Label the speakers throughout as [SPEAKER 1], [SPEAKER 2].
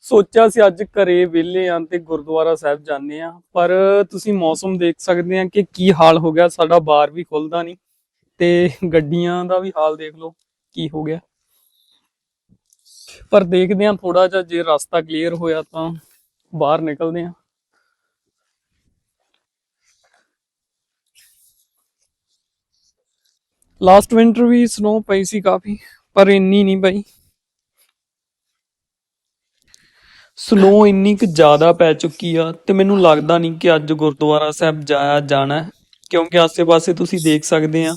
[SPEAKER 1] ਸੋਚਿਆ ਸੀ ਅੱਜ ਘਰੇ ਵਿਹਲੇ ਆਂ ਤੇ ਗੁਰਦੁਆਰਾ ਸਾਹਿਬ ਜਾਂਦੇ ਆ, ਪਰ ਤੁਸੀਂ ਮੌਸਮ ਦੇਖ ਸਕਦੇ ਆ ਕਿ ਕੀ ਹਾਲ ਹੋ ਗਿਆ। ਸਾਡਾ ਬਾਰ ਵੀ ਖੁੱਲਦਾ ਨਹੀਂ ਤੇ ਗੱਡੀਆਂ ਦਾ ਵੀ ਹਾਲ ਦੇਖ ਲਓ ਕੀ ਹੋ ਗਿਆ। ਪਰ ਦੇਖਦੇ ਆ ਥੋੜਾ ਜਿਹਾ, ਜੇ ਰਸਤਾ ਕਲੀਅਰ ਹੋਇਆ ਤਾਂ ਬਾਹਰ ਨਿਕਲਦੇ ਆ। ਲਾਸਟ ਵਿੰਟਰ ਵੀ ਸਨੋ ਪਈ ਸੀ ਕਾਫੀ, ਪਰ ਇੰਨੀ ਨਹੀਂ ਪਈ। ਸਨੋ ਇੰਨੀ ਕੁ ਜ਼ਿਆਦਾ ਪੈ ਚੁੱਕੀ ਆ ਤੇ ਮੈਨੂੰ ਲੱਗਦਾ ਨਹੀਂ ਕਿ ਅੱਜ ਗੁਰਦੁਆਰਾ ਸਾਹਿਬ ਜਾਇਆ ਜਾਣਾ ਹੈ, ਕਿਉਂਕਿ ਆਸੇ-ਪਾਸੇ ਤੁਸੀਂ ਦੇਖ ਸਕਦੇ ਆ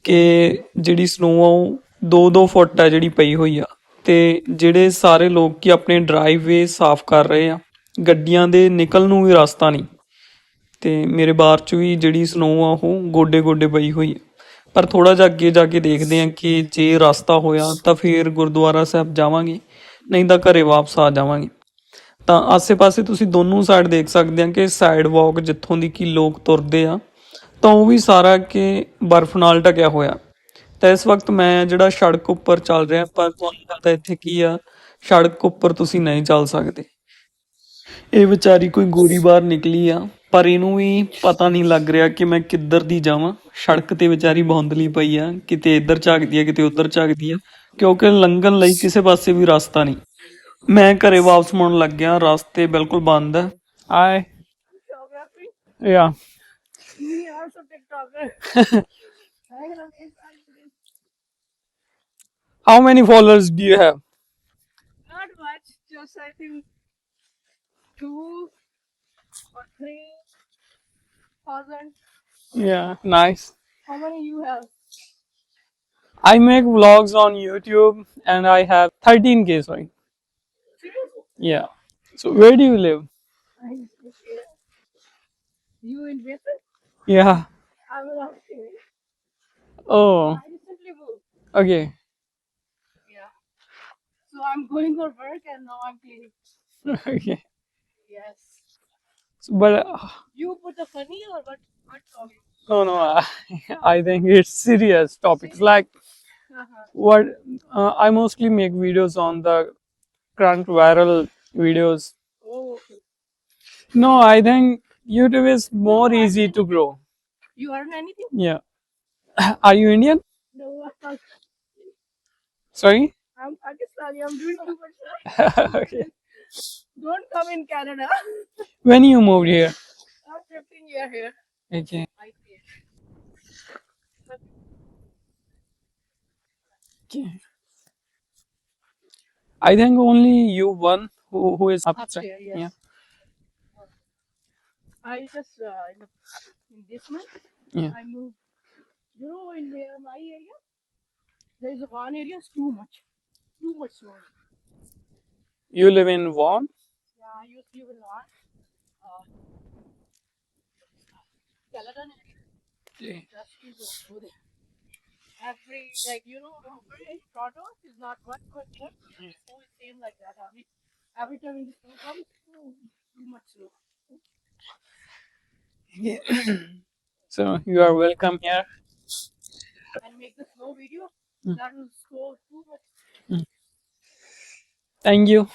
[SPEAKER 1] ਕਿ ਜਿਹੜੀ ਸਨੋ ਆ ਉਹ 2-2 ਫੁੱਟ ਆ ਜਿਹੜੀ ਪਈ ਹੋਈ ਆ। ਤੇ ਜਿਹੜੇ ਸਾਰੇ ਲੋਕ ਕਿ ਆਪਣੇ ਡਰਾਈਵੇ ਸਾਫ਼ ਕਰ ਰਹੇ ਆ, ਗੱਡੀਆਂ ਦੇ ਨਿਕਲਣ ਨੂੰ ਵੀ ਰਸਤਾ ਨਹੀਂ। ਤੇ ਮੇਰੇ ਬਾਰ ਚ ਵੀ ਜਿਹੜੀ ਸਨੋ ਆ ਉਹ ਗੋਡੇ ਗੋਡੇ ਪਈ ਹੋਈ ਆ। ਪਰ ਥੋੜਾ ਜਿਹਾ ਅੱਗੇ ਜਾ ਕੇ ਦੇਖਦੇ ਆ ਕਿ ਜੇ ਰਸਤਾ ਹੋਇਆ ਤਾਂ ਫਿਰ ਗੁਰਦੁਆਰਾ ਸਾਹਿਬ ਜਾਵਾਂਗੇ, ਨਹੀਂ ਤਾਂ ਘਰੇ ਵਾਪਸ ਆ ਜਾਵਾਂਗੇ। ਤਾਂ ਆਸੇ-ਪਾਸੇ ਤੁਸੀਂ ਦੋਨੋਂ ਸਾਈਡ ਦੇਖ ਸਕਦੇ ਆ ਕਿ ਸਾਈਡ ਵਾਕ ਜਿੱਥੋਂ ਦੀ ਕਿ ਲੋਕ ਤੁਰਦੇ ਆ, ਤਾਂ ਉਹ ਵੀ ਸਾਰਾ ਕਿ ਬਰਫ਼ ਨਾਲ ਢਕਿਆ ਹੋਇਆ। ਤਾਂ ਇਸ ਵਕਤ ਮੈਂ ਜਿਹੜਾ ਸੜਕ ਉੱਪਰ ਚੱਲ ਰਿਹਾ, ਪਰ ਤੁਹਾਨੂੰ ਪਤਾ ਇੱਥੇ ਕੀ ਆ, ਸੜਕ ਉੱਪਰ ਤੁਸੀਂ ਨਹੀਂ ਚੱਲ ਸਕਦੇ। ਇਹ ਵਿਚਾਰੀ ਕੋਈ ਗੋਰੀ ਬਾਹਰ ਨਿਕਲੀ ਆ, ਪਰ ਇਹਨੂੰ ਵੀ ਪਤਾ ਨਹੀਂ ਲੱਗ ਰਿਹਾ ਕਿ ਮੈਂ ਕਿੱਧਰ ਦੀ ਜਾਵਾਂ। ਸੜਕ ਤੇ ਵਿਚਾਰੀ ਬੌਂਦਲੀ ਪਈ ਆ, ਕਿਤੇ ਇੱਧਰ ਝਾਕਦੀ ਆ ਕਿਤੇ ਉੱਧਰ ਝਾਕਦੀ ਆ, ਕਿਉਂਕਿ ਲੰਘਣ ਲਈ ਕਿਸੇ ਪਾਸੇ ਵੀ ਰਸਤਾ ਨਹੀਂ। ਮੈਂ ਘਰੇ ਵਾਪਸ ਮੁੜਨ ਲੱਗ ਗਿਆ, ਰਸਤੇ ਬਿਲਕੁਲ ਬੰਦ ਆ। ਆਏ ਯਾ How many followers do you have?
[SPEAKER 2] Not much, just I think 2 or 3,000.
[SPEAKER 1] Yeah, nice.
[SPEAKER 2] How many you have?
[SPEAKER 1] I make vlogs on YouTube and I have 13K, sorry.
[SPEAKER 2] Seriously?
[SPEAKER 1] Yeah. So where do you live?
[SPEAKER 2] You in Brisbane?
[SPEAKER 1] Yeah.
[SPEAKER 2] I'm in Australia.
[SPEAKER 1] Oh,
[SPEAKER 2] I recently moved.
[SPEAKER 1] okay.
[SPEAKER 2] Yeah. So I'm going for work and now I'm cleaning.
[SPEAKER 1] Okay.
[SPEAKER 2] Yes.
[SPEAKER 1] So, but
[SPEAKER 2] You put the funny or what topic?
[SPEAKER 1] no, I think it's serious topics like
[SPEAKER 2] Uh-huh.
[SPEAKER 1] what I mostly make videos on the current viral videos.
[SPEAKER 2] Oh, okay.
[SPEAKER 1] No, I think YouTube is more easy to grow.
[SPEAKER 2] You earn anything?
[SPEAKER 1] Yeah. Are you Indian?
[SPEAKER 2] No,
[SPEAKER 1] Sorry?
[SPEAKER 2] I'm Pakistani. I'm doing too much.
[SPEAKER 1] Okay.
[SPEAKER 2] Don't come in Canada.
[SPEAKER 1] When you moved here?
[SPEAKER 2] I'm 15 years here.
[SPEAKER 1] Okay.
[SPEAKER 2] I see.
[SPEAKER 1] Okay. I think only you one who is upstairs.
[SPEAKER 2] Upstairs, yes.
[SPEAKER 1] Yeah.
[SPEAKER 2] I just in this month
[SPEAKER 1] Yeah.
[SPEAKER 2] I moved. You know, in my area, there is one area is too much snow.
[SPEAKER 1] You live in Vaughan?
[SPEAKER 2] Yeah, I used to live in one. Caledon area.
[SPEAKER 1] Okay.
[SPEAKER 2] Just to go there. Every Toronto is not one question. So it seems like that. Every time the snow comes, too much snow.
[SPEAKER 1] Yeah. So you are welcome here.
[SPEAKER 2] And make the snow video.
[SPEAKER 1] Mm.
[SPEAKER 2] That will score too much.
[SPEAKER 1] Thank you.